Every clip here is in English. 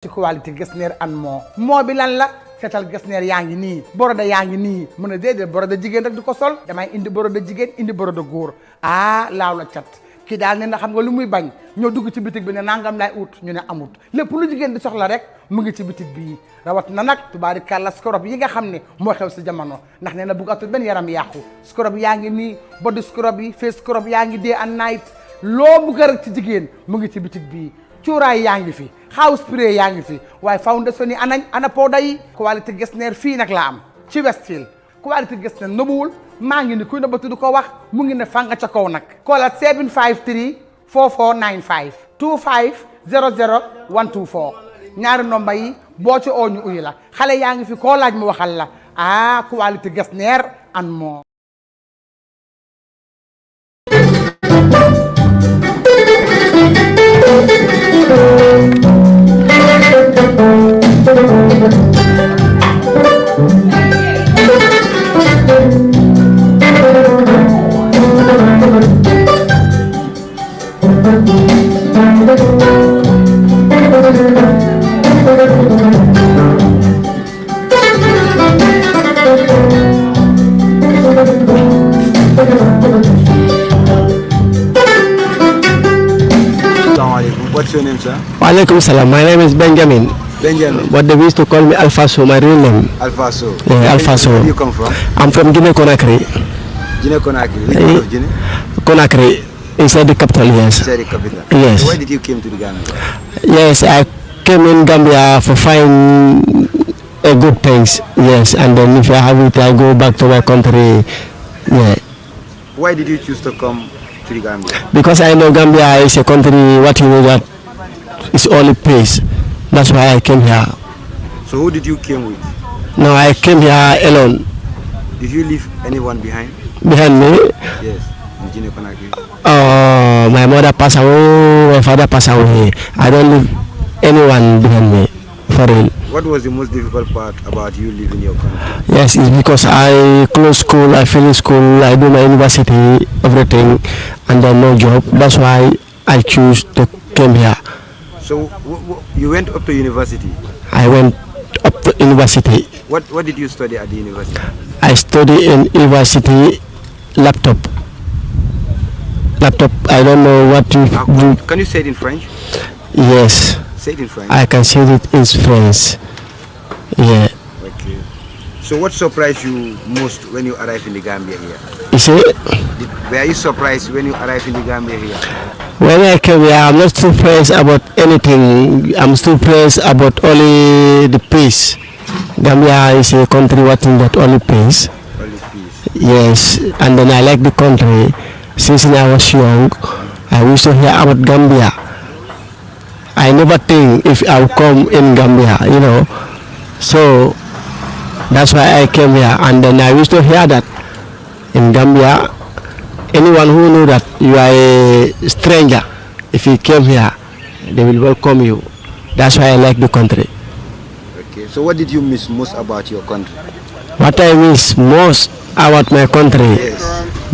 ci qualité Getzner and moo bi lan la seetal Getzner yaa ngi nii borode yaa ngi nii mën a déedéet borode jigéen rek du ko sol damay indi borode jigéen indi borode góor laaw la cat kii daal ne na xam nga lu muy bañ ñoo dugg ci bitig bi ne nangam lay ut ñu ne amut lépp lu jigéen di soxla rek mu ngi ci bitig bii rawat na nag tubaarikàlla scrub yi nga xam ne moo xew si jamono ndax nee na buggatul benn yaram yàqu scrub yaa ngi nii body scrub yi face scrub yaa ngi day and night loo bugg rek ci jigéen mu ngi ci bitig bii cuuraay yaa ngi fi house spray yaa ngi fi waaye foundation yi ana powder yi qualité Getzner fii nag la am ci Westfield qualité Getzner nëbuwul maa ngi ni kuy nëbbatu du ko wax mu ngi ne fanga ca kaw nag koolaat 753 4495 25 00 124 ñaari nomba yi boo ci oo ñu uyu la xale yaa ngi fi koo laaj mu waxal la qualité Getzner and more. What's your name, sir? Walaikum salam. My name is Benjamin. Benjamin. But they used to call me Alfaso, my real name. Alfaso. Yeah, Alfaso. Where do you come from? I'm from Guinea-Conakry. Guinea-Conakry. Which part of Guinea? Conakry. Inside the capital, yes. Inside the capital. Yes. So why did you came to the Ghana? Yes, I came in Gambia for find good things. Yes, and then if I have it, I go back to my country. Yeah. Why did you choose to come to the Gambia? Because I know Gambia is a country, what you know, that is only peace. That's why I came here. So who did you came with? No, I came here alone. Did you leave anyone behind? Behind me? Yes, in Guinea-Conakry. My mother passed away, my father passed away. I don't leave anyone behind me, for real. What was the most difficult part about you leaving your country? Yes, it's because I close school, I finish school, I do my university, everything, and then no job. That's why I choose to come here. So you went up to university? I went up to university. What did you study at the university? I study in university laptop. Laptop, I don't know what you... Can you say it in French? Yes. Say it in French. I can say it in French. Yeah. Okay. So what surprised you most when you arrived in the Gambia here? You see? Were you surprised when you arrived in the Gambia here? When I came here, I'm not surprised about anything. I'm surprised about only the peace. Gambia is a country watching that only peace. Only peace. Yes, and then I like the country. Since I was young, I used to hear about Gambia. I never think if I'll come in Gambia, you know. So that's why I came here, and then I used to hear that in Gambia, anyone who knew that you are a stranger, if you came here, they will welcome you. That's why I like the country. Okay. So what did you miss most about your country? What I miss most about my country, Yes.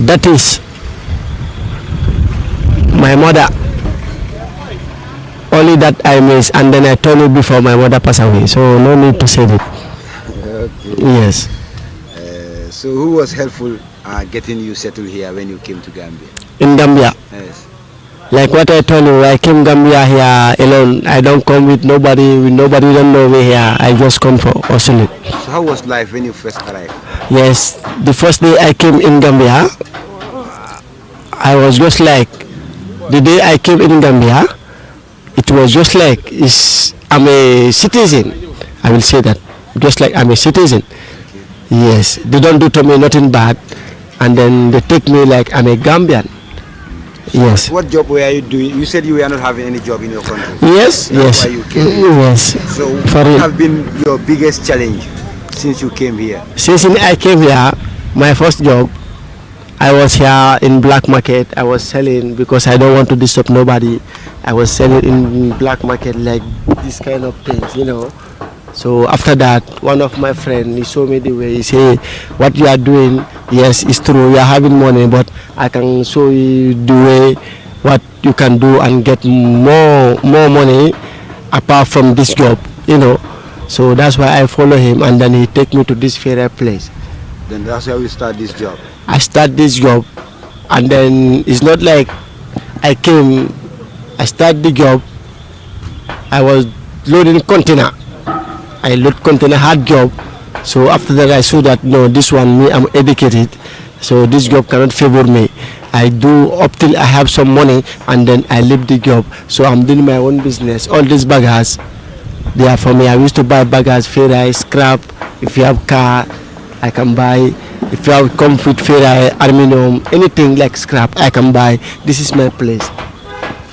that is my mother. Only that I miss, and then I told you before my mother passed away, so no need to say it. Okay. Yes. So who was helpful getting you settled here when you came to Gambia? In Gambia, Yes. like what I told you, I came Gambia here alone. I don't come with nobody. Nobody don't know me here. I just come for isolate. So how was life when you first arrived? Yes, the first day I came in Gambia, I was just like the day I came in Gambia. It was just like I'm a citizen. I will say that, just like I'm a citizen. Yes, they don't do to me nothing bad, and then they take me like I'm a Gambian. Yes. What job were you doing? You said you were not having any job in your country. Yes, That's yes, why you came. yes. So For what real. have been your biggest challenge since you came here? Since I came here, my first job, I was here in black market. I was selling because I don't want to disturb nobody. I was selling in black market like this kind of things, you know. So after that, one of my friends, he showed me the way. He said, what you are doing, yes, it's true. You are having money, but I can show you the way what you can do and get more money apart from this job, you know. So that's why I follow him, and then he take me to this fairer place. Then that's how you start this job. I start this job, and then it's not like I came, I start the job, I was loading container. I load container, hard job. So after that I saw that no, this one, me, I'm educated, so this job cannot favor me. I do up till I have some money, and then I leave the job. So I'm doing my own business. All these baggers, they are for me. I used to buy baggers, ferry, scrap. If you have car, I can buy. If you have come with ferry, aluminum, anything like scrap, I can buy. This is my place.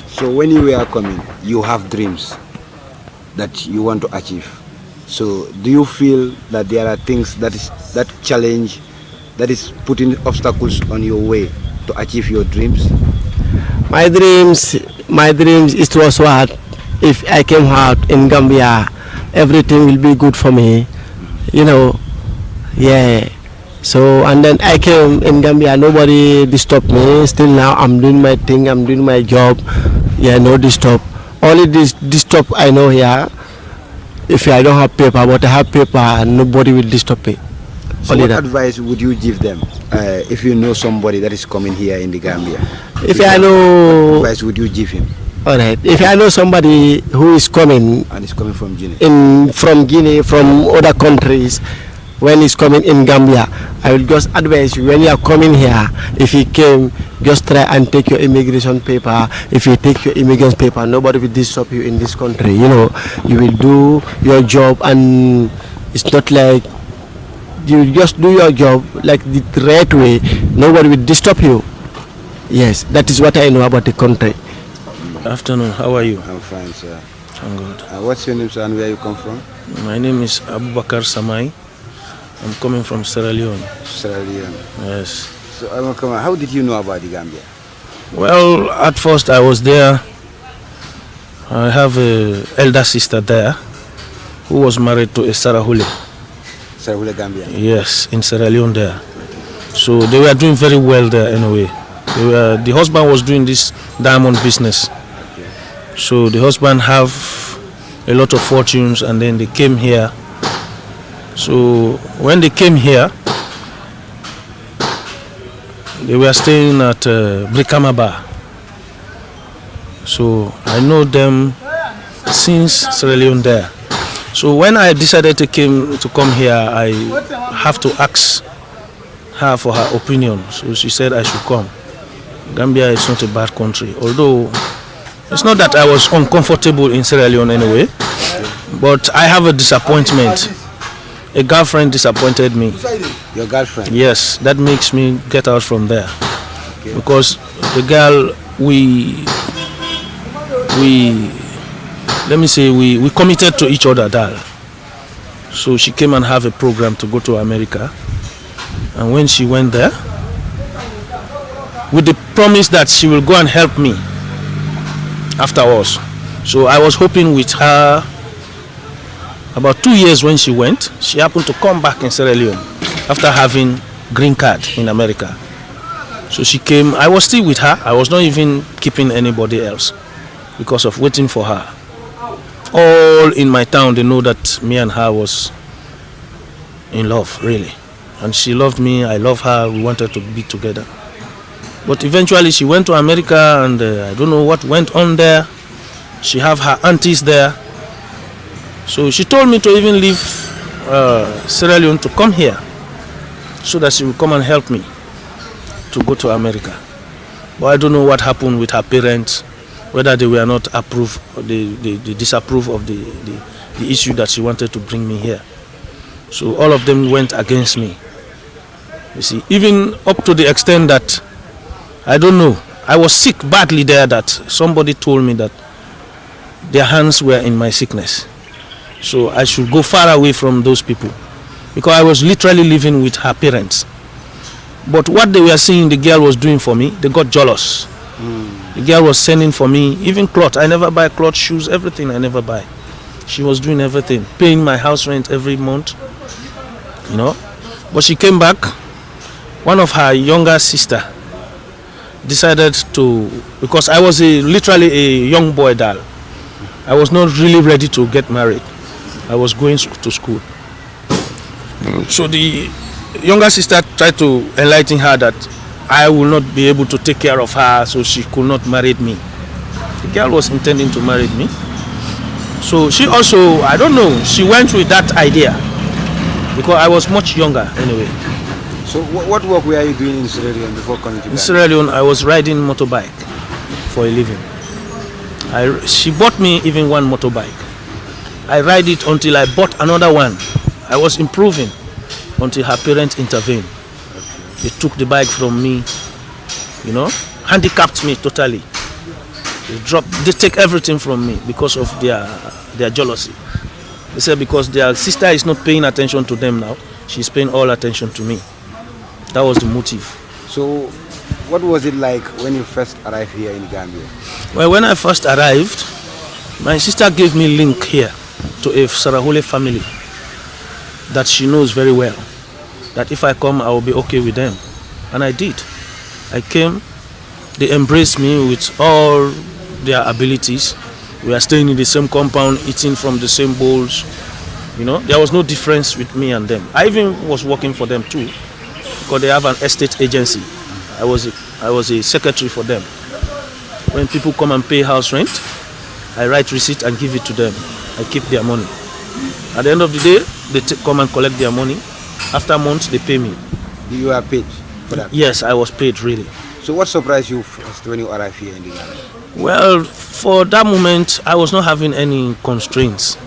So when you were coming, you have dreams that you want to achieve. So do you feel that there are things that challenge, that is putting obstacles on your way to achieve your dreams? My dreams, it was what? If I came out in Gambia, everything will be good for me, you know. Yeah. So, and then I came in Gambia, nobody disturbed me. Still now I'm doing my thing, I'm doing my job. Yeah, no disturb. Only this disturb I know here. If I don't have paper, but I have paper, nobody will disturb me. So what advice would you give them if you know somebody that is coming here in the Gambia? If I know, what advice would you give him? All right. If I know somebody who is coming, And is coming from Guinea. from Guinea, from other countries, when he's coming in Gambia, I will just advise you, when you are coming here, if he came, just try and take your immigration paper. If you take your immigration paper, nobody will disturb you in this country. You know, you will do your job, and it's not like you just do your job like the right way. Nobody will disturb you. Yes, that is what I know about the country. Afternoon, how are you? I'm fine, sir. I'm good. What's your name, sir, and where you come from? My name is Abubakar Samai. I'm coming from Sierra Leone. Sierra Leone. Yes. So, how did you know about the Gambia? Well, at first I was there. I have an elder sister there who was married to a Sarahule. Sarahule, Gambia? Yes, in Sierra Leone there. So they were doing very well there anyway. The husband was doing this diamond business. Okay. So the husband have a lot of fortunes, and then they came here. So when they came here, they were staying at Brikama Bar. So I know them since Sierra Leone there. So when I decided to come here, I have to ask her for her opinion. So she said I should come. Gambia is not a bad country, although it's not that I was uncomfortable in Sierra Leone anyway, but I have a disappointment. A girlfriend disappointed me. Your girlfriend? Yes, that makes me get out from there. Okay. Because the girl, we committed to each other, Dal. So she came and have a program to go to America, and when she went there, with the promise that she will go and help me afterwards. So I was hoping with her. About 2 years when she went, she happened to come back in Sierra Leone after having green card in America. So she came, I was still with her. I was not even keeping anybody else because of waiting for her. All in my town, they know that me and her was in love, really. And she loved me, I love her, we wanted to be together. But eventually she went to America, and I don't know what went on there. She have her aunties there. So she told me to even leave Sierra Leone to come here so that she will come and help me to go to America. But I don't know what happened with her parents, whether they were not approve, they disapprove of the issue that she wanted to bring me here. So all of them went against me. You see, even up to the extent that, I don't know, I was sick badly there, that somebody told me that their hands were in my sickness. So I should go far away from those people, because I was literally living with her parents. But what they were seeing the girl was doing for me, they got jealous. The girl was sending for me, even clothes. I never buy clothes, shoes, everything I never buy. She was doing everything, paying my house rent every month, you know. But she came back. One of her younger sister decided to, because I was literally a young boy doll. I was not really ready to get married. I was going to school. So the younger sister tried to enlighten her that I will not be able to take care of her, so she could not marry me. The girl was intending to marry me. So she also, I don't know, she went with that idea because I was much younger anyway. So what work were you doing in Sierra Leone before coming to Ghana? In Sierra Leone, I was riding motorbike for a living. She bought me even one motorbike. I ride it until I bought another one. I was improving until her parents intervened. They took the bike from me, handicapped me totally. They take everything from me because of their jealousy. They said because their sister is not paying attention to them now, she's paying all attention to me. That was the motive. So what was it like when you first arrived here in Gambia? Well, when I first arrived, my sister gave me link here to a Sarahole family that she knows very well. That if I come, I will be okay with them. And I did. I came, they embraced me with all their abilities. We are staying in the same compound, eating from the same bowls. There was no difference with me and them. I even was working for them too, because they have an estate agency. I was a secretary for them. When people come and pay house rent, I write receipt and give it to them. I keep their money. At the end of the day, they come and collect their money. After months, they pay me. You were paid for that? Yes, I was paid really. So what surprised you first when you arrived here in the Ghana? Well, for that moment, I was not having any constraints,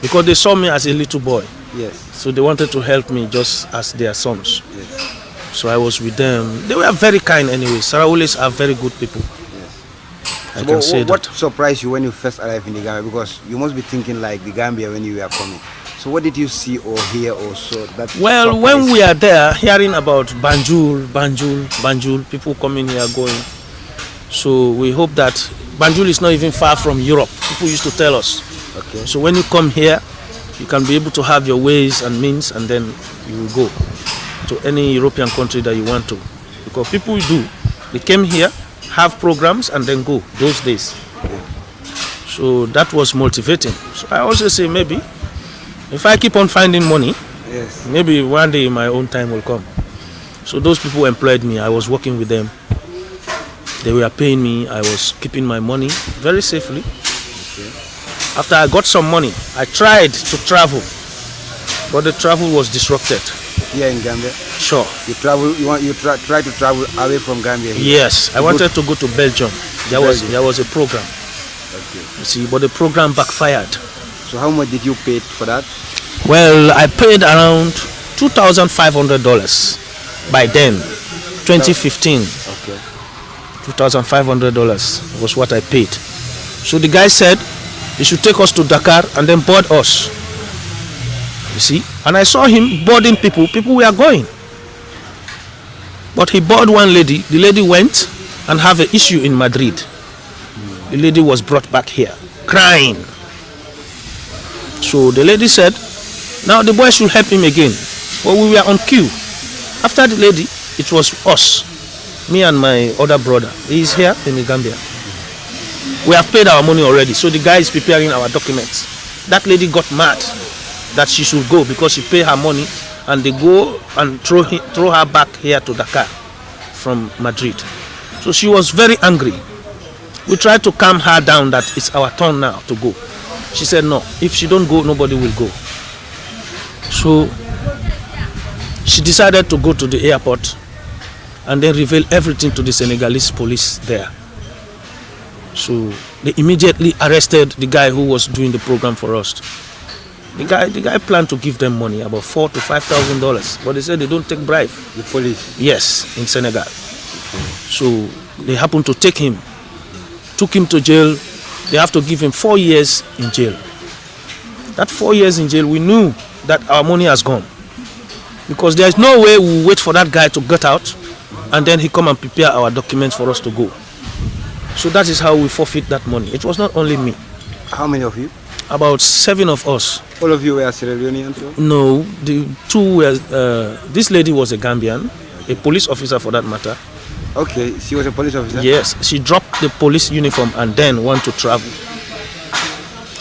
because they saw me as a little boy. Yes. So they wanted to help me just as their sons. Yes. So I was with them. They were very kind anyway. Sarahules are very good people. Yes. I can say what that. surprised you when you first arrived in the Gambia? Because you must be thinking like the Gambia when you were coming. So what did you see or hear or saw that? Well, when we are there, hearing about Banjul, people coming here, going. So we hope that Banjul is not even far from Europe. People used to tell us. Okay. So when you come here, you can be able to have your ways and means, and then you will go to any European country that you want to. Because people do. They came here, have programs, and then go those days. So that was motivating. So I also say maybe if I keep on finding money, yes, maybe one day my own time will come. So those people employed me. I was working with them. They were paying me. I was keeping my money very safely. Okay. After I got some money, I tried to travel, but the travel was disrupted. Here in Gambia? Sure. You try to travel away from Gambia here? Yes, I wanted to go to Belgium. There was a program. Okay. You see, but the program backfired. So how much did you pay for that? Well, I paid around $2,500 by then, 2015. Okay. $2,500 was what I paid. So the guy said he should take us to Dakar and then board us. You see, and I saw him boarding people. People were going, but he boarded one lady. The lady went and have an issue in Madrid. The lady was brought back here, crying. So the lady said, now the boy should help him again. But we were on queue. After the lady, it was us, me and my other brother. He is here in the Gambia. We have paid our money already, so the guy is preparing our documents. That lady got mad that she should go because she paid her money, and they go and throw her back here to Dakar from Madrid. So she was very angry. We tried to calm her down that it's our turn now to go. She said no, if she don't go, nobody will go. So she decided to go to the airport and then reveal everything to the Senegalese police there. So they immediately arrested the guy who was doing the program for us. The guy planned to give them money, about $4,000 to $5,000, but they said they don't take bribe. The police? Yes, in Senegal. So they happened to take him, took him to jail. They have to give him 4 years in jail. That 4 years in jail, we knew that our money has gone, because there is no way we wait for that guy to get out and then he come and prepare our documents for us to go. So that is how we forfeit that money. It was not only me. How many of you? About 7 of us. All of you were Sierra Leonean too? No, the 2 were. This lady was a Gambian, a police officer for that matter. Okay, she was a police officer? Yes, she dropped the police uniform and then went to travel.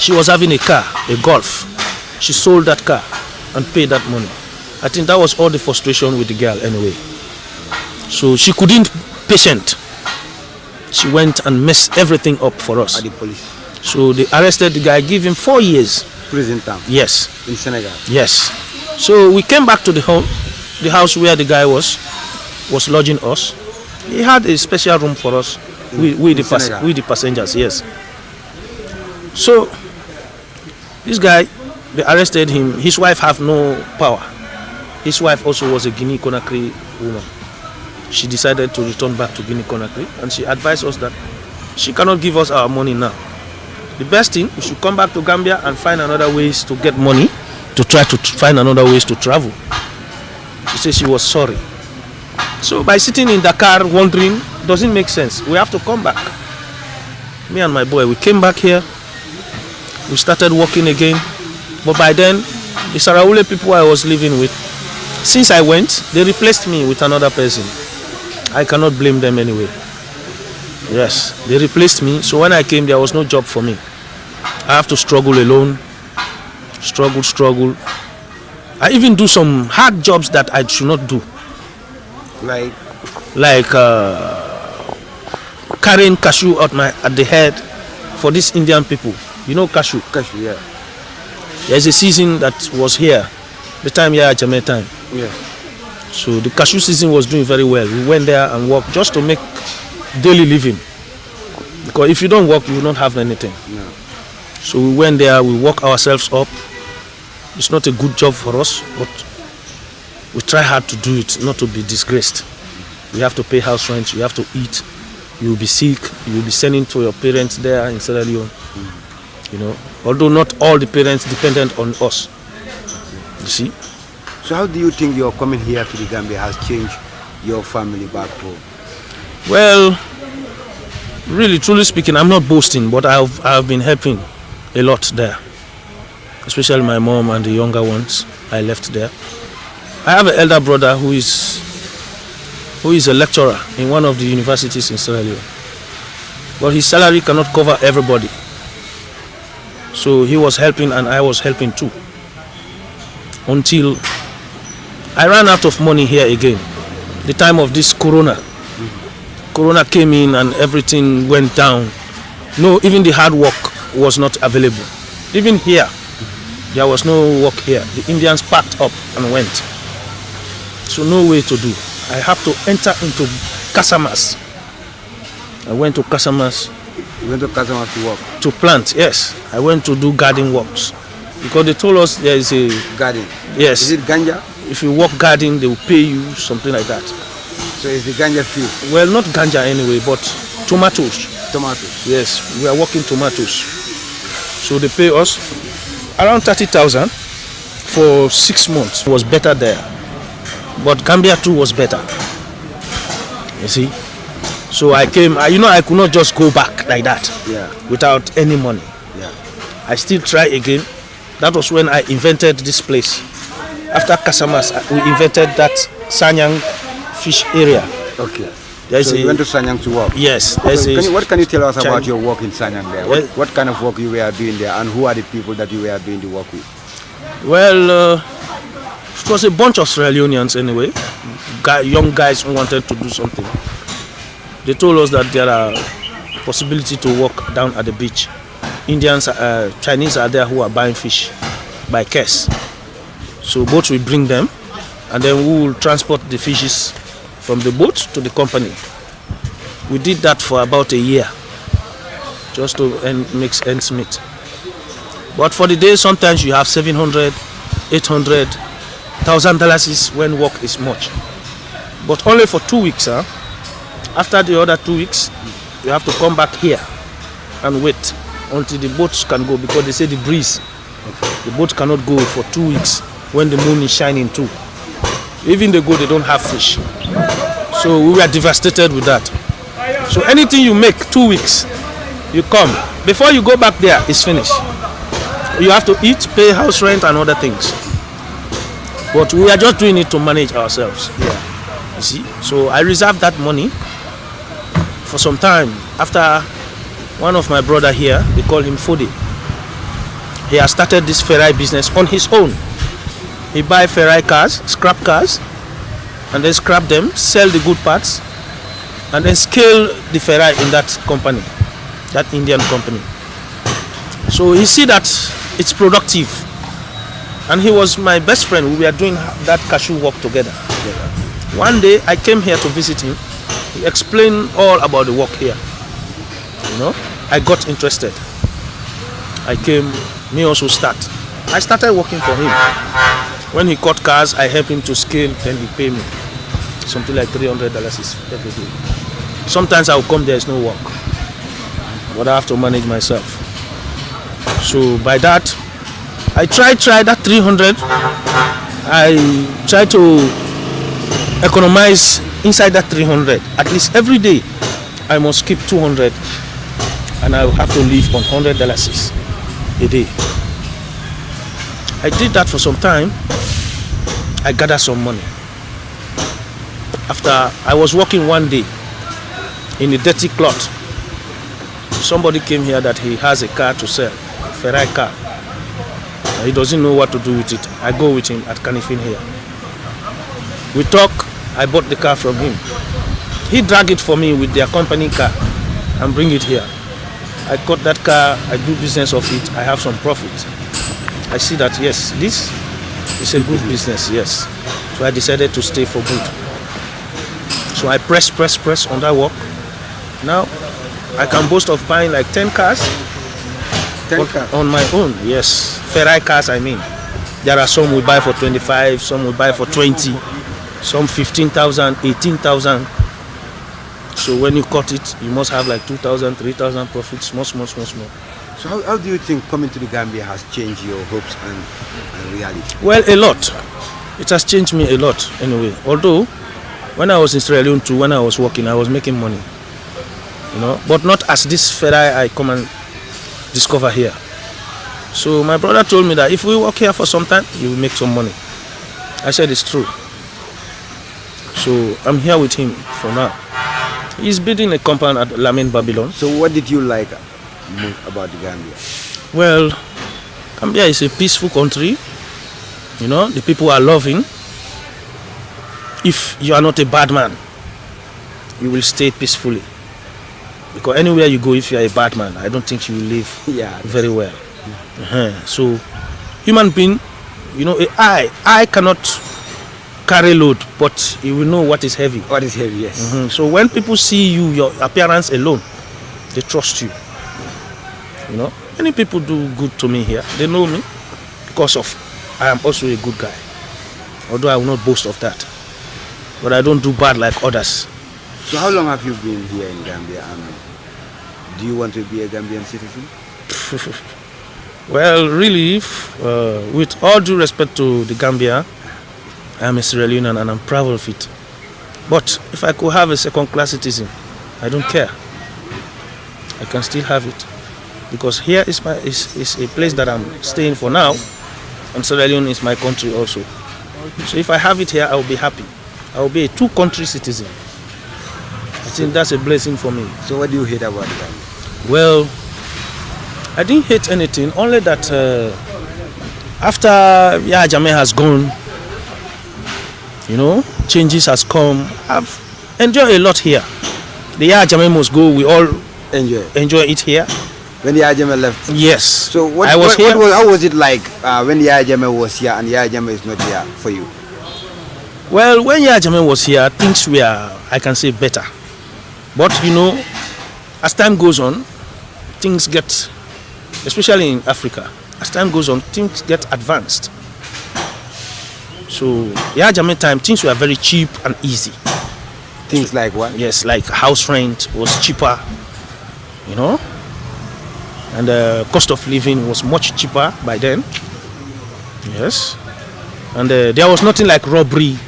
She was having a car, a Golf. She sold that car and paid that money. I think that was all the frustration with the girl anyway. So she couldn't patient. She went and messed everything up for us. At the police. So they arrested the guy, gave him 4 years. Prison term. Yes. In Senegal. Yes. So we came back to the home, the house where the guy was lodging us. He had a special room for us, we the passengers, yes. So this guy, they arrested him. His wife have no power. His wife also was a Guinea-Conakry woman. She decided to return back to Guinea-Conakry, and she advised us that she cannot give us our money now. The best thing, we should come back to Gambia and find another ways to get money, to try to find another ways to travel. She said she was sorry. So by sitting in the car wondering, doesn't make sense. We have to come back. Me and my boy, we came back here. We started working again. But by then, the Saraule people I was living with, since I went, they replaced me with another person. I cannot blame them anyway. Yes, they replaced me. So when I came, there was no job for me. I have to struggle alone. Struggle. I even do some hard jobs that I should not do. Like carrying cashew at the head for these Indian people. You know cashew? Cashew, yeah. There's a season that was here, the time here at Jamaica time. Yeah. So the cashew season was doing very well. We went there and worked just to make daily living. Because if you don't work, you will not have anything. No. So we went there, we work ourselves up. It's not a good job for us, but we try hard to do it, not to be disgraced. You have to pay house rent, you have to eat, you will be sick, you will be sending to your parents there in Sierra Leone. You know, although not all the parents dependent on us. You see? So how do you think your coming here to the Gambia has changed your family back home? Well, really, truly speaking, I'm not boasting, but I've been helping a lot there. Especially my mom and the younger ones I left there. I have an elder brother who is a lecturer in one of the universities in Sierra Leone. But his salary cannot cover everybody. So he was helping and I was helping too. Until I ran out of money here again. The time of this Corona. Corona came in and everything went down. No, even the hard work was not available. Even here, there was no work here. The Indians packed up and went. So no way to do. I have to enter into Casamas. I went to Casamas. You went to Casamas to work? To plant, yes. I went to do garden works. Because they told us there is a... Garden? Yes. Is it ganja? If you work garden, they will pay you, something like that. So it's the ganja field? Well, not ganja anyway, but tomatoes. Tomatoes? Yes, we are working tomatoes. So they pay us around 30,000 for 6 months. It was better there. But Gambia too was better. You see? So I came, I could not just go back like that. Yeah. Without any money. Yeah. I still try again. That was when I invented this place. After Casamas, we invented that Sanyang fish area. Okay. There's so you went to Sanyang to work? Yes. So what can you tell us about your work in Sanyang there? What kind of work you were doing there and who are the people that you were doing the work with? Well, it was a bunch of Sierra Leoneans anyway, young guys who wanted to do something. They told us that there are possibility to walk down at the beach. Indians, Chinese are there who are buying fish by case. So boats will bring them and then we will transport the fishes from the boat to the company. We did that for about a year just to make ends meet. But for the day, sometimes you have 700, 800, $1,000 is when work is much. But only for 2 weeks. After the other 2 weeks, you have to come back here and wait until the boats can go because they say the breeze. The boat cannot go for 2 weeks when the moon is shining too. Even they go, they don't have fish. So we were devastated with that. So anything you make 2 weeks, you come. Before you go back there, it's finished. You have to eat, pay house rent and other things. But we are just doing it to manage ourselves. Yeah. You see? So I reserved that money for some time. After one of my brother here, they call him Fode. he has started this Ferrari business on his own. He buy Ferrari cars, scrap cars, and then scrap them, sell the good parts, and then scale the Ferrari in that company, that Indian company. So he see that it's productive. And he was my best friend. We were doing that cashew work together. One day I came here to visit him. He explained all about the work here. You know, I got interested. I came, me also start. I started working for him. When he cut cars, I helped him to scale, then he pay me. Something like $300 is every day. Sometimes I'll come, there's no work. But I have to manage myself. So by that, I try that 300. I try to economize inside that 300. At least every day, I must keep 200, and I will have to live on $100 a day. I did that for some time. I gathered some money. After I was working one day in a dirty cloth, somebody came here that he has a car to sell, a Ferrari car. He doesn't know what to do with it. I go with him at Canifin here. We talk. I bought the car from him. He dragged it for me with their company car and bring it here. I got that car. I do business of it. I have some profit. I see that yes, this is a good business. Yes. So I decided to stay for good. So I press on that work. Now I can boast of buying like 10 cars. 10 cars? On my own, yes. Ferrari cars, I mean. There are some we buy for 25, some we buy for 20, some 15,000, 18,000. So when you cut it, you must have like 2,000, 3,000 profits, small. So how do you think coming to the Gambia has changed your hopes and reality? Well, a lot. It has changed me a lot anyway. Although, when I was in Sierra Leone too, when I was working, I was making money. You know, but not as this Ferrari I come and discover here. So my brother told me that if we work here for some time, you will make some money. I said it's true. So I'm here with him for now. He's building a compound at Lamin, Babylon. So what did you like most about the Gambia? Well, Gambia is a peaceful country. You know, the people are loving. If you are not a bad man, you will stay peacefully. Because anywhere you go, if you are a bad man, I don't think you will live very well. So, human being, you know, I cannot carry load, but you will know what is heavy. What is heavy, yes. So when people see you, your appearance alone, they trust you. You know, many people do good to me here. They know me because of I am also a good guy. Although I will not boast of that, but I don't do bad like others. So how long have you been here in Gambia, and do you want to be a Gambian citizen? Well, really, with all due respect to the Gambia, I am a Sierra Leonean and I'm proud of it. But if I could have a second-class citizen, I don't care. I can still have it. Because here is a place that I'm staying for now, and Sierra Leone is my country also. So if I have it here, I will be happy. I will be a two-country citizen. I think that's a blessing for me. So what do you hate about the Gambia? Well, I didn't hate anything, only that after Yahya Jammeh has gone, you know, changes has come. I've enjoyed a lot here. The Yahya Jammeh must go, we all enjoy it here. When Yahya Jammeh left? Yes. So how was it like when Yahya Jammeh was here and Yahya Jammeh is not here for you? Well, when Yahya Jammeh was here, things were, I can say, better. But you know, as time goes on, things get, especially in Africa, as time goes on, things get advanced. So, Yahya Jammeh time, things were very cheap and easy. Things like what? Yes, like house rent was cheaper, you know, and the cost of living was much cheaper by then. Yes, and there was nothing like robbery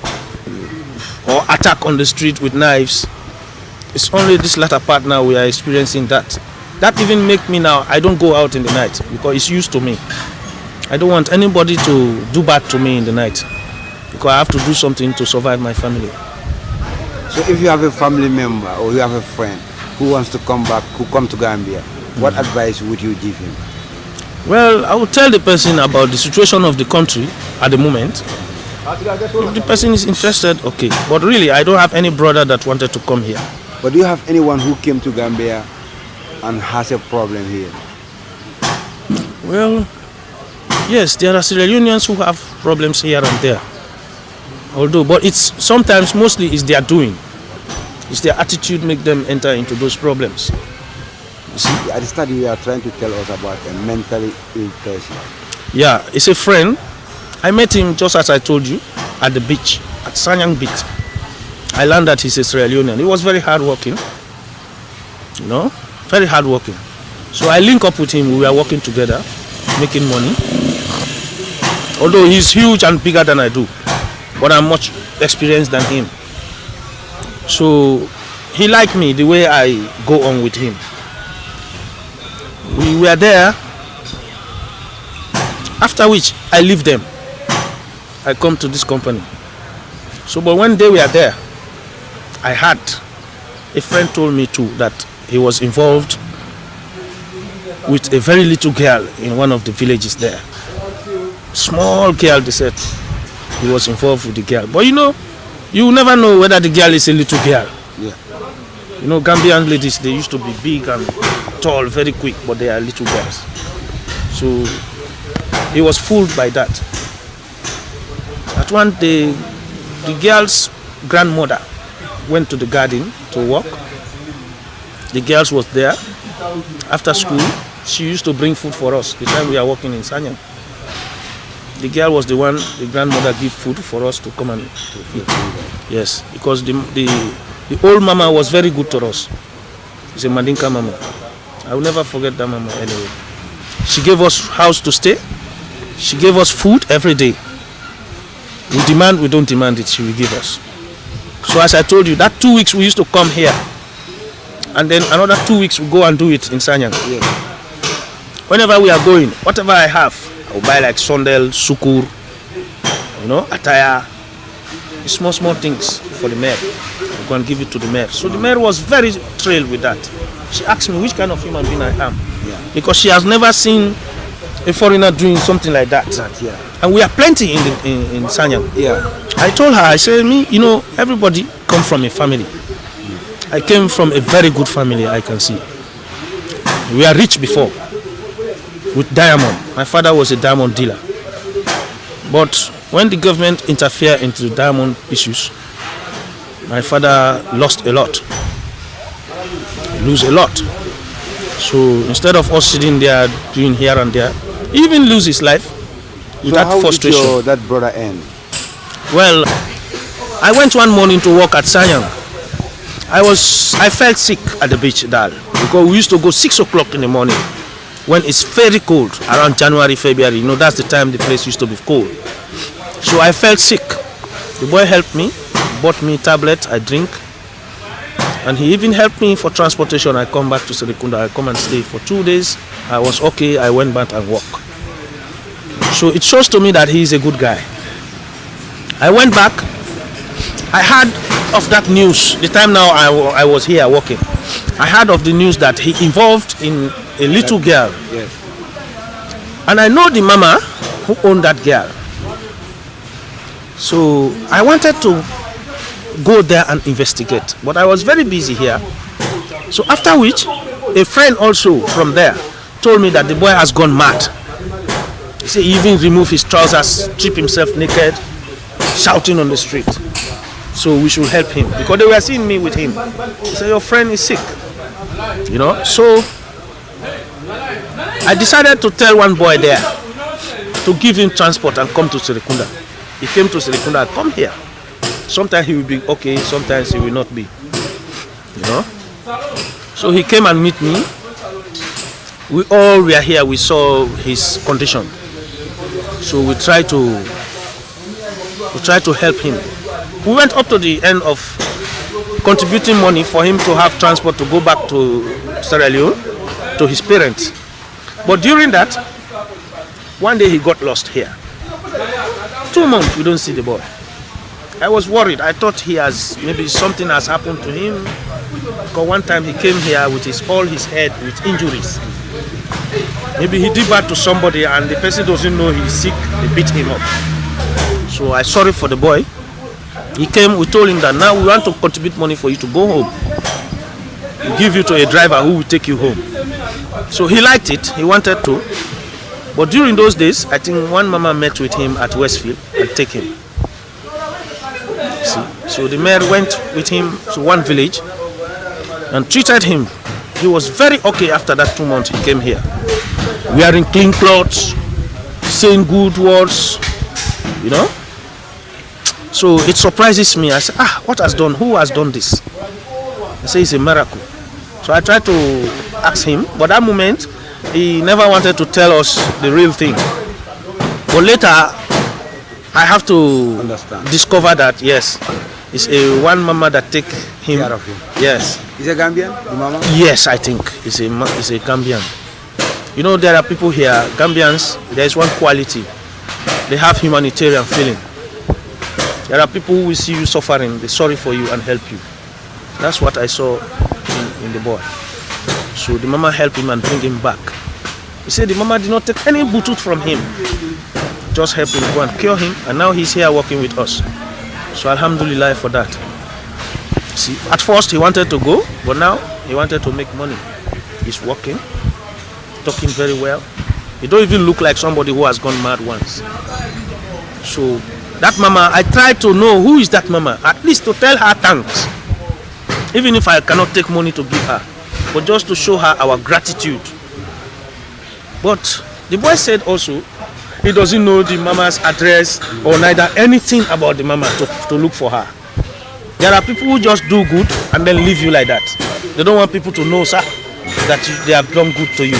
or attack on the street with knives. It's only this latter part now we are experiencing that. That even make me now, I don't go out in the night because it's used to me. I don't want anybody to do bad to me in the night because I have to do something to survive my family. So if you have a family member or you have a friend who wants to come back, who come to Gambia, what advice would you give him? Well, I will tell the person about the situation of the country at the moment. If the person is interested, okay. But really, I don't have any brother that wanted to come here. But do you have anyone who came to Gambia and has a problem here? Well, yes, there are Sierra Leoneans who have problems here and there. Although, but it's sometimes mostly is their doing. It's their attitude make them enter into those problems. You see, at the start you are trying to tell us about a mentally ill person. Yeah, it's a friend. I met him just as I told you at the beach, at Sanyang Beach. I learned that he's a Sierra Leonean. He was very hardworking, you know, very hardworking. So I link up with him. We were working together, making money. Although he's huge and bigger than I do, but I'm much experienced than him. So he liked me the way I go on with him. We were there. After which I leave them. I come to this company. So, but when they were there, I had a friend told me too that he was involved with a very little girl in one of the villages there. Small girl, they said he was involved with the girl. But you know, you never know whether the girl is a little girl. Yeah. You know, Gambian ladies, they used to be big and tall very quick, but they are little girls. So he was fooled by that. At one day, the girl's grandmother went to the garden to work. The girls was there. After school, she used to bring food for us the time we are working in Sanyang. The girl was the one, the grandmother give food for us to come and to eat. Yes, because the old mama was very good to us. It's a Mandinka mama. I will never forget that mama anyway. She gave us house to stay. She gave us food every day. We demand, we don't demand it, she will give us. So as I told you, that 2 weeks we used to come here. And then another 2 weeks we go and do it in Sanyang. Yeah. Whenever we are going, whatever I have, I will buy like sondel, sukur, you know, attire, small things for the mayor. I go and give it to the mayor. So the mayor was very thrilled with that. She asked me which kind of human being I am. Yeah. Because she has never seen a foreigner doing something like that. Yeah. And we are plenty in Sanyang. Yeah. I told her, I said, you know, everybody come from a family. I came from a very good family, I can see. We are rich before with diamond. My father was a diamond dealer. But when the government interfered into the diamond issues, my father lost a lot. Lose a lot. So instead of us sitting there doing here and there, he even lose his life with So that how frustration. did that brother end? Well, I went one morning to work at Sanyang. I felt sick at the beach, Dal, because we used to go 6 o'clock in the morning when it's very cold, around January, February. You know, that's the time the place used to be cold. So I felt sick. The boy helped me, bought me tablet, I drink, and he even helped me for transportation. I come back to Serikunda, I come and stay for 2 days. I was okay, I went back and work. So it shows to me that he is a good guy. I went back, I heard of that news. The time now I was here working, I heard of the news that he involved in a little girl. Yes. And I know the mama who owned that girl. So I wanted to go there and investigate, but I was very busy here. So after which, a friend also from there told me that the boy has gone mad. He said he even removed his trousers, strip himself naked, shouting on the street. So we should help him, because they were seeing me with him. He said, your friend is sick, you know. So I decided to tell one boy there to give him transport and come to Serikunda. He came to Serikunda, come here. Sometimes he will be okay, sometimes he will not be, you know. So he came and meet me. We all were here, we saw his condition. So we tried to help him. We went up to the end of contributing money for him to have transport to go back to Sierra Leone, to his parents. But during that, one day he got lost here. 2 months we don't see the boy. I was worried. I thought maybe something has happened to him. Because one time he came here with all his head with injuries. maybe he did bad to somebody and the person doesn't know he's sick, they beat him up. So I sorry for the boy. He came, we told him that now we want to contribute money for you to go home. We'll give you to a driver who will take you home. So he liked it, he wanted to. But during those days, I think one mama met with him at Westfield and take him. See? So the mayor went with him to one village and treated him. He was very okay after that 2 months he came here. Wearing clean clothes, saying good words, you know. So it surprises me. I said, what has done? Who has done this? I say it's a miracle. So I tried to ask him, but that moment he never wanted to tell us the real thing. But later I have to discover that yes, it's a one mama that take him. Care of him. Yes. Is a Gambian, the mama? Yes, I think it's a Gambian. You know, there are people here, Gambians. There is one quality. They have humanitarian feeling. There are people who will see you suffering, they're sorry for you and help you. That's what I saw in the boy. So the mama helped him and bring him back. He said the mama did not take any butut from him. Just helped him go and cure him, and now he's here working with us. So alhamdulillah for that. See, at first he wanted to go, but now he wanted to make money. He's working, talking very well. He don't even look like somebody who has gone mad once. So that mama, I tried to know who is that mama, at least to tell her thanks. Even if I cannot take money to give her, but just to show her our gratitude. But the boy said also, he doesn't know the mama's address or neither anything about the mama to look for her. There are people who just do good and then leave you like that. They don't want people to know, sir, that they have done good to you.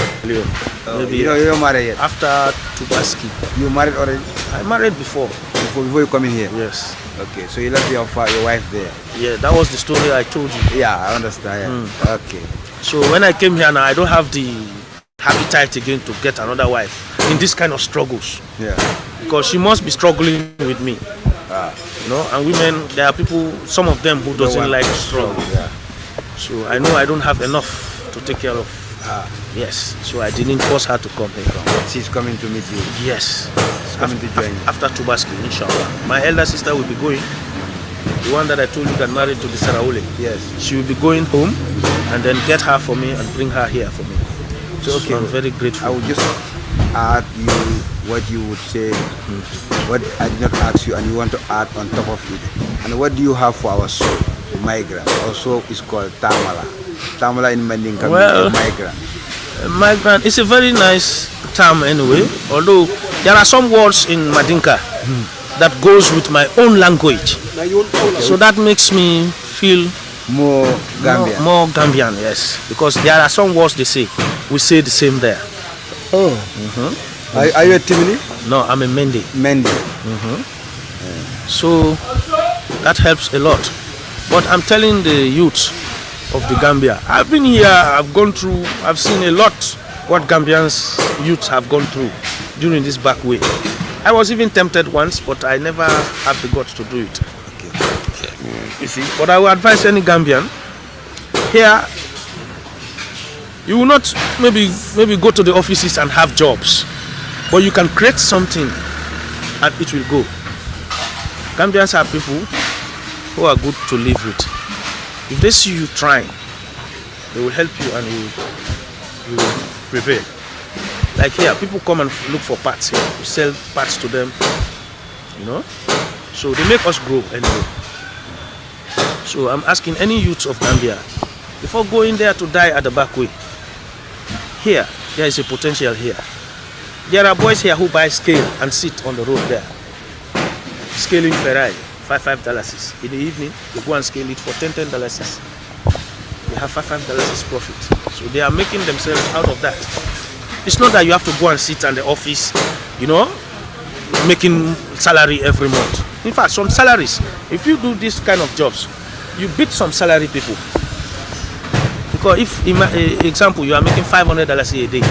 Maybe you're married yet? After Tubaski. You married already? I married before. Before you come in here? Yes. Okay, so you left your wife there? Yeah, that was the story I told you. Yeah, I understand. Yeah. Okay. So when I came here now, I don't have the appetite again to get another wife in this kind of struggles. Yeah. Because she must be struggling with me. You know, and women, there are people, some of them who doesn't like struggle. Yeah. So I know I don't have enough to take care of. Yes. So I didn't force her to come here. She's coming to meet you? Yes. She's coming to join you? After Tubaski, inshallah. My elder sister will be going. The one that I told you got married to the Sierra Leone. Yes. She will be going home and then get her for me and bring her here for me. So, okay, I'm very grateful. I would just ask you what you would say, what I did not ask you and you want to add on top of it. And what do you have for our soul, migrant? Our soul is called Taamala. Taamala in Mandinka means migrant. Migrant is a very nice term anyway, although there are some words in Mandinka that goes with my own language. So that makes me feel more Gambian. More Gambian, yes. Because there are some words they say, we say the same there. Oh. Are you a Timini? No, I'm a Mende. Mende. So that helps a lot. But I'm telling the youth of the Gambia, I've been here, I've gone through, I've seen a lot what Gambians youths have gone through during this back way. I was even tempted once, but I never had the guts to do it. You see, but I would advise any Gambian here, you will not maybe go to the offices and have jobs, but you can create something and it will go. Gambians are people who are good to live with. If they see you trying, they will help you and you will prevail. Like here, people come and look for parts here. We sell parts to them, you know. So they make us grow anyway. So I'm asking any youths of Gambia, before going there to die at the back way, here, there is a potential here. There are boys here who buy scale and sit on the road there. Scaling Ferrari, $5. In the evening, they go and scale it for $10. They have $5 profit. So they are making themselves out of that. It's not that you have to go and sit in the office, you know, making salary every month. In fact, some salaries, if you do this kind of jobs, you beat some salary people. Because if, example, you are making $500 a day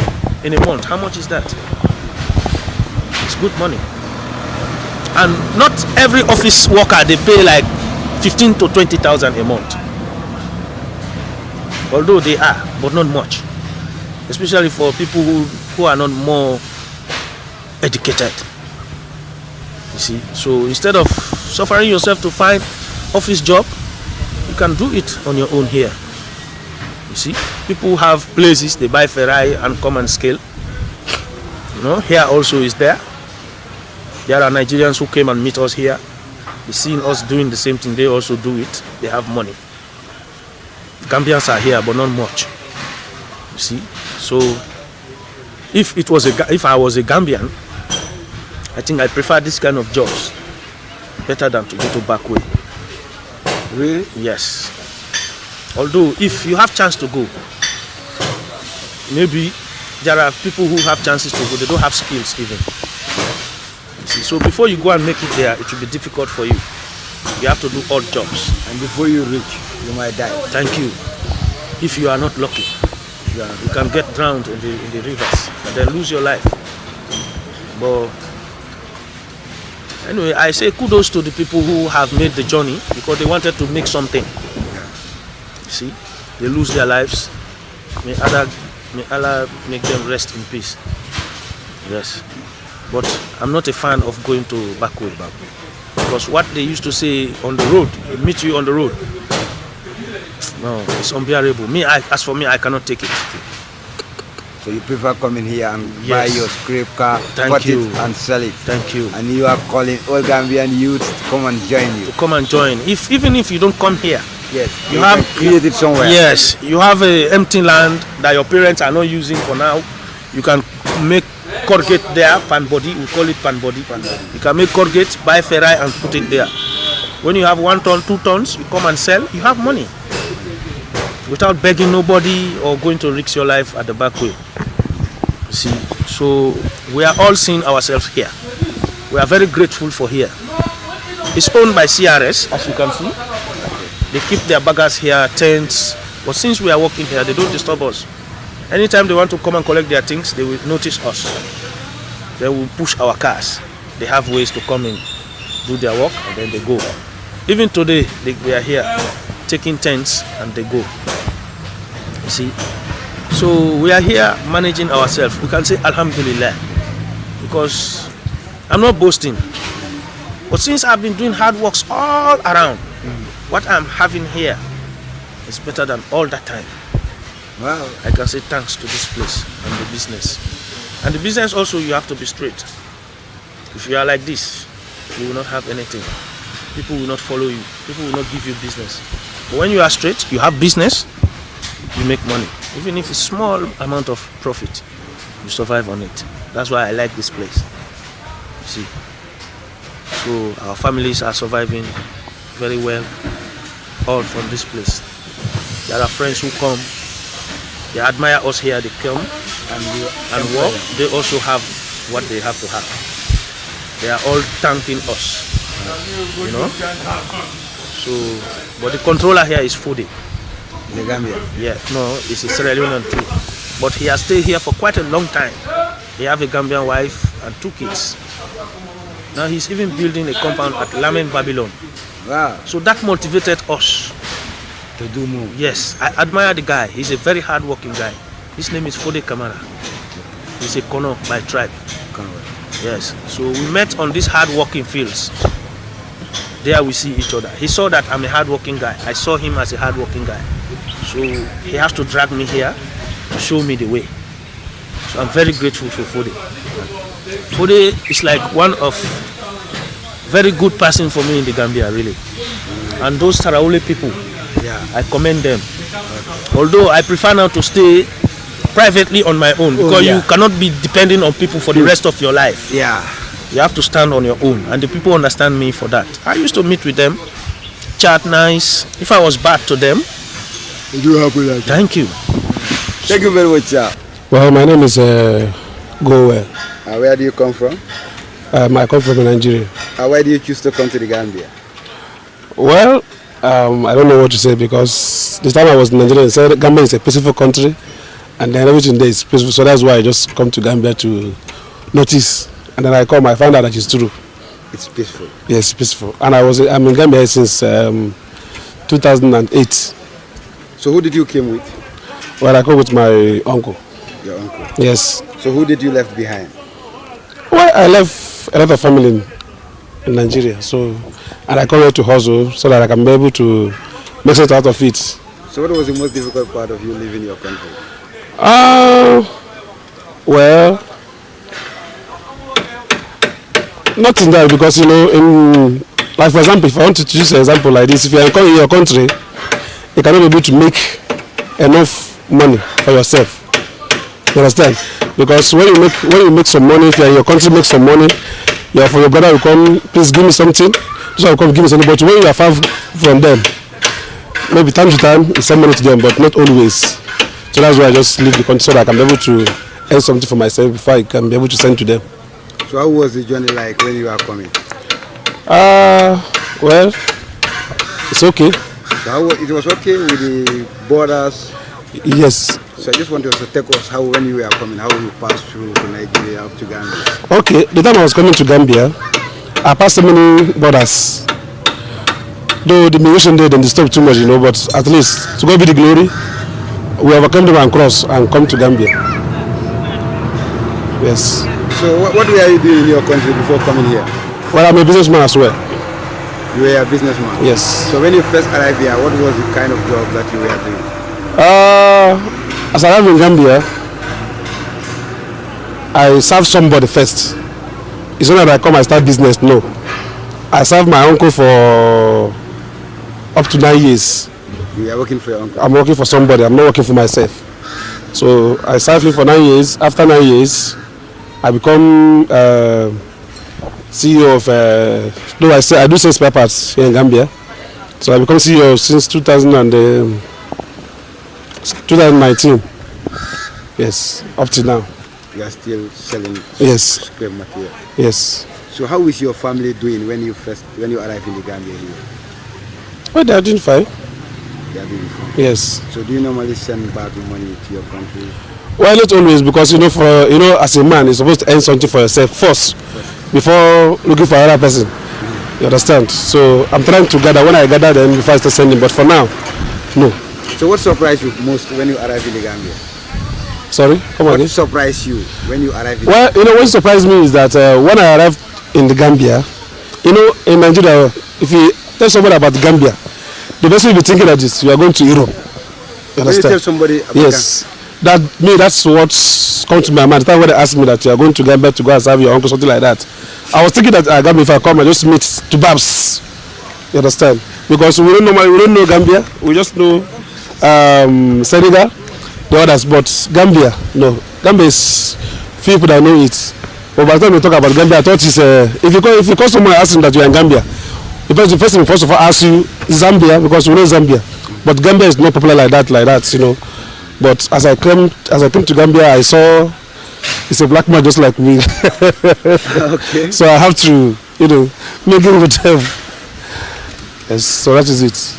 in a month, how much is that? It's good money. And not every office worker, they pay like 15 to 20,000 a month. Although they are, but not much. Especially for people who who are not more educated. You see, so instead of suffering yourself to find office job, you can do it on your own here. You see, people have places, they buy Ferrari and come and scale. You know, here also is there. There are Nigerians who came and meet us here. They seen us doing the same thing, they also do it. They have money. Gambians are here, but not much. You see, so if I was a Gambian, I think I prefer this kind of jobs better than to go to back way. Really? Yes. Although if you have chance to go, maybe there are people who have chances to go, they don't have skills even. You see, so before you go and make it there, it will be difficult for you. You have to do odd jobs. And before you reach, you might die. Thank you. If you are not lucky, you can get drowned in the rivers and then lose your life. But anyway, I say kudos to the people who have made the journey because they wanted to make something. You see, they lose their lives. May Allah make them rest in peace. Yes. But I'm not a fan of going to backway. Because what they used to say on the road, they meet you on the road. No, it's unbearable. As for me, I cannot take it. So you prefer coming here and buy Yes. your scrap car, Thank cut you. it and sell it. Thank you. And you are calling all Gambian youths to come and join you. To come and join. Even if you don't come here, Yes. You You have- can create it somewhere. yes, you have a empty land that your parents are not using for now. You can make corrugate there, pan body, we call it pan body. You can make corrugate, buy ferrari and put it there. When you have 1 ton, 2 tons, you come and sell, you have money. Without begging nobody or going to risk your life at the back way. You see, so we are all seeing ourselves here. We are very grateful for here. It's owned by CRS, as you can see. They keep their baggers here, tents. But since we are working here, they don't disturb us. Anytime they want to come and collect their things, they will notice us. They will push our cars. They have ways to come in, do their work, and then they go. Even today, they are here, taking tents, and they go. You see? So we are here managing ourselves. We can say Alhamdulillah. Because I'm not boasting. But since I've been doing hard works all around, what I'm having here is better than all that time. Wow. I can say thanks to this place and the business. And the business also, you have to be straight. If you are like this, you will not have anything. People will not follow you. People will not give you business. But when you are straight, you have business, you make money. Even if it's small amount of profit, you survive on it. That's why I like this place. You see. So our families are surviving very well, all from this place. There are friends who come, they admire us here, they come and work. They also have what they have to have. They are all thanking us, you know. So, but the controller here is Fode. The Gambia. Yeah, no, it's a Sierra Leone too. But he has stayed here for quite a long time. He have a Gambian wife and 2 kids. Now he's even building a compound at Lamen, Babylon. Wow. So that motivated us. To do more. Yes, I admire the guy. He's a very hard-working guy. His name is Fode Kamara. He's a Kono by tribe. Yes. So we met on these hard-working fields. There we see each other. He saw that I'm a hard-working guy. I saw him as a hard-working guy. So he has to drag me here to show me the way. So I'm very grateful for Fode. Fode is like one of very good person for me in the Gambia, really. And those Saraole people, Yeah. I commend them. Although I prefer now to stay privately on my own because yeah. you cannot be depending on people for the rest of your life. Yeah. You have to stand on your own, and the people understand me for that. I used to meet with them, chat nice. If I was bad to them, You happy like that? thank you. Thank you very much, sir. Well, my name is Gowell. Where do you come from? I come from Nigeria. Why do you choose to come to the Gambia? Well, I don't know what to say because this time I was in Nigeria, they said Gambia is a peaceful country and then everything there is peaceful. So that's why I just come to Gambia to notice. And then I come, I found out that it's true. It's peaceful. Yes, peaceful. And I'm in Gambia since 2008. So who did you came with? Well, I come with my uncle. Your uncle. Yes. So who did you left behind? Well, I left a lot of family in Nigeria, so and I come here to hustle so that I can be able to make sense out of it. So what was the most difficult part of you leaving your country? Well, not in that, because in like for example, if I want to choose an example like this, if you are in your country, you cannot be able to make enough money for yourself. You understand? Because when you make some money, if you are in your country, make some money, for your brother will come, please give me something. This one will come give me something. But when you are far from them, maybe time to time you send money to them, but not always. So that's why I just leave the country so that I can be able to earn something for myself before I can be able to send to them. So how was the journey like when you are coming? Well, it's okay. So it was okay with the borders? Yes. So I just want you to take us how when you were coming, how you passed through to Nigeria up to Gambia. Okay, the time I was coming to Gambia, I passed so many borders. Though the migration there didn't disturb too much, but at least to God be the glory, we overcome them and cross and come to Gambia. Yes. So what were you doing in your country before coming here? Well, I'm a businessman as well. You were a businessman? Yes. So when you first arrived here, what was the kind of job that you were doing? As I arrived in Gambia, I served somebody first. It's not that I come and start business, no. I served my uncle for up to 9 years. You are working for your uncle? I'm working for somebody, I'm not working for myself. So I served him for 9 years. After 9 years, I become CEO of, I do sell spare parts here in Gambia. So I become CEO since 2019. Yes, up to now. You are still selling scrap material? Yes. So how is your family doing when you arrived in the Gambia here? Well, they are doing fine. They are doing fine? Yes. So do you normally send back the money to your country? Well, not always, because as a man, you're supposed to earn something for yourself first before looking for another person. You understand? So I'm trying to gather. When I gather, then before I start sending. But for now, no. So what surprised you most when you arrived in the Gambia? Sorry, come on. What surprised you when you arrived? Well, what surprised me is that when I arrived in the Gambia, in Nigeria, if you tell somebody about Gambia, the person will be thinking that you are going to Europe. You understand? When you tell somebody about yes, that's what's come to my mind. The time when they asked me that you are going to Gambia to go and serve your uncle, something like that, I was thinking that Gambia, if I come, I just meet two Babs. You understand? Because we don't know Gambia, we just know Senegal, the others, but Gambia, no. Gambia is few people that know it. But by the time we talk about Gambia, I thought it's if you call someone and ask him that you are in Gambia, the person first of all asks you Zambia, because we know Zambia. But Gambia is not popular like that, But as I came to Gambia, I saw it's a black man just like me. Okay. So I have to, make it with them. Yes, so that is it.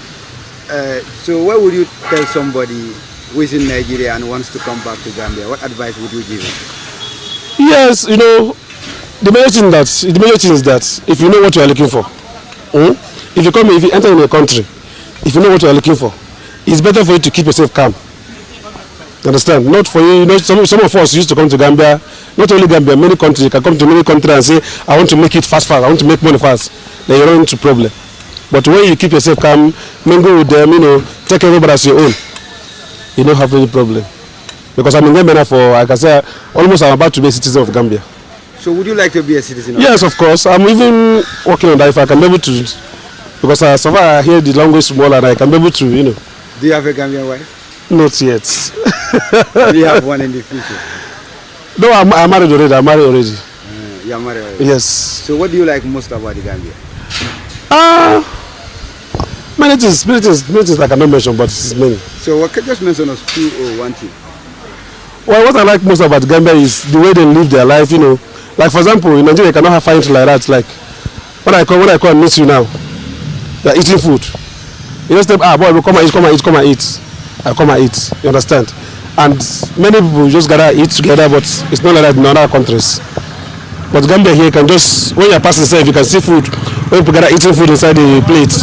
So what would you tell somebody who is in Nigeria and wants to come back to Gambia? What advice would you give him? Yes, the major thing is that if you know what you are looking for, if you enter in a country, if you know what you are looking for, it's better for you to keep yourself calm. You understand? Not for you, some of us used to come to Gambia, not only Gambia, many countries. You can come to many countries and say, I want to make it fast, I want to make money fast. Then you run into problem. But when you keep yourself calm, mingle with them, take everybody as your own, you don't have any problem. Because I'm in Gambia now for, like I said, almost I'm about to be a citizen of Gambia. So would you like to be a citizen? Yes, of course. I'm even working on that if I can be able to, because so far I hear the language small and I can be able to, Do you have a Gambian wife? Not yet. Do you have one in the future? No, I'm married already. You are married already? Yes. So what do you like most about the Gambia? Many things I cannot mention, but it's many. So what can just mention us 2 or 1 thing? Well, what I like most about Gambia is the way they live their life, Like for example, in Nigeria you cannot have fighting like that. Like when I come and meet you now, you are eating food. You just say, boy, come and eat. I come and eat. You understand? And many people just gather eat together, but it's not like that in other countries. But Gambia here, you can just, when you're passing yourself, you can see food. When people gather eating food inside the plate,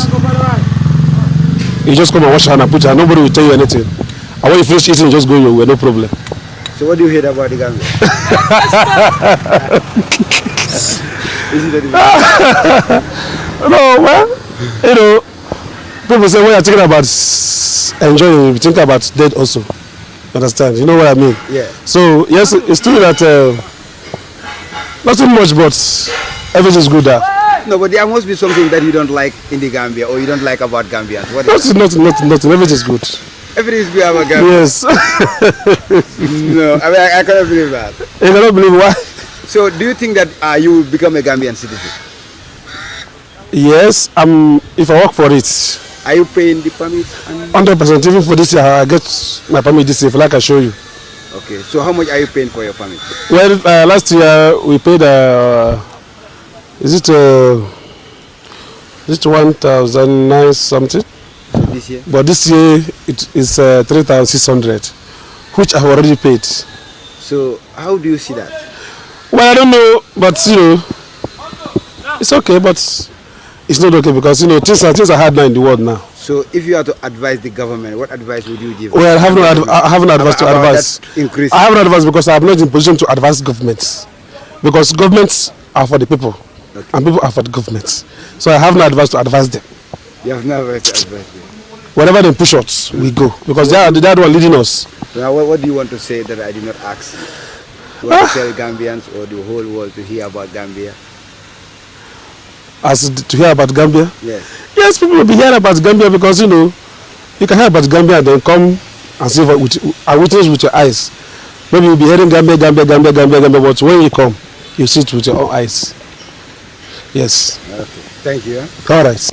you just come and wash your hand and put your hand. Nobody will tell you anything. And when you finish eating, you just go your way, no problem. So what do you hate about the Gambia? Is it that No, well, you know, people say when you're thinking about enjoying, you think about death also. Understand? You know what I mean? Yeah. So yes, it's true that not too much, but everything is good there. No, but there must be something that you don't like in the Gambia or you don't like about Gambians. What is Nothing. Everything is good. everything is good about Gambia? Yes. No, I mean, I cannot believe that. You cannot believe why? So do you think that you will become a Gambian citizen? Yes. If I work for it, Are you paying the permit? 100%. Even for this year, I get my permit this year. Like I show you. Okay, so how much are you paying for your permit? Well, last year we paid. Is it 1,009 something? This year? But this year it is 3,600, which I have already paid. So how do you see that? Well, I don't know, but you know, it's okay, but it's not okay because you know things are hard now in the world now. So if you are to advise the government, what advice would you give? Well, I have no advice to About advise. that increase? I have no advice because I am not in position to advise governments, because governments are for the people, and people are for the governments. So I have no advice to advise them. You have no advice to advise them. Whenever they push us, we go because they are the one leading us. So now what do you want to say that I did not ask? You want to tell Gambians or the whole world to hear about Gambia? As to hear about Gambia. Yes. Yes, people will be hearing about Gambia because you know you can hear about Gambia and then come and see with witness with your eyes. Maybe you'll be hearing Gambia, but when you come, you see it with your own eyes. Yes. Okay. Thank you. All right.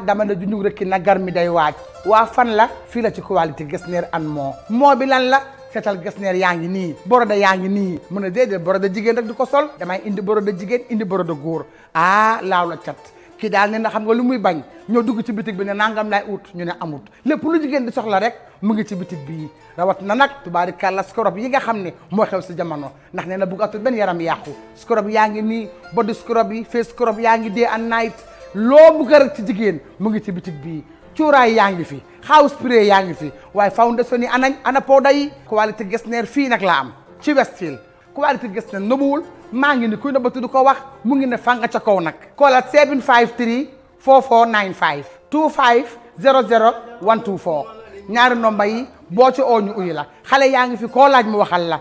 dama ne junjug rek ki na gar mi day waaj waa fan la fii la ci qualité Getzner and moo bi lan la seetal Getzner yaa ngi nii borode yaa ngi nii mu ne déedéet borode jigéen rek di ko sol damay indi borode jigéen indi borode góor laaw la cat kii daal ne na xam nga lu muy bañ ñoo dugg ci bitig bi ne nangam lay ut ñu ne amut lépp lu jigéen di soxla rek mu ngi ci bitig bii rawat na nag tubaarikàlla scrub yi nga xam ne moo xew si jamono ndax nee na buggatul benn yaram yàqu scrub yaa ngi nii body scrub yi face scrub yaa ngi day and night loo bugg rek ci jigéen mu ngi ci bitig bii cuuraay yaa ngi fi house spray yaa ngi fi waaye foundation yi ana powder yi qualité Getzner fii nag la am ci Westfield qualité Getzner nëbuwul maa ngi ni kuy nëbbatu du ko wax mu ngi ne fanga ca kaw nag koolaat 753 4495 25 00 124 ñaari nomba yi boo ci oo ñu uyu la xale yaa ngi fi koo laaj mu waxal la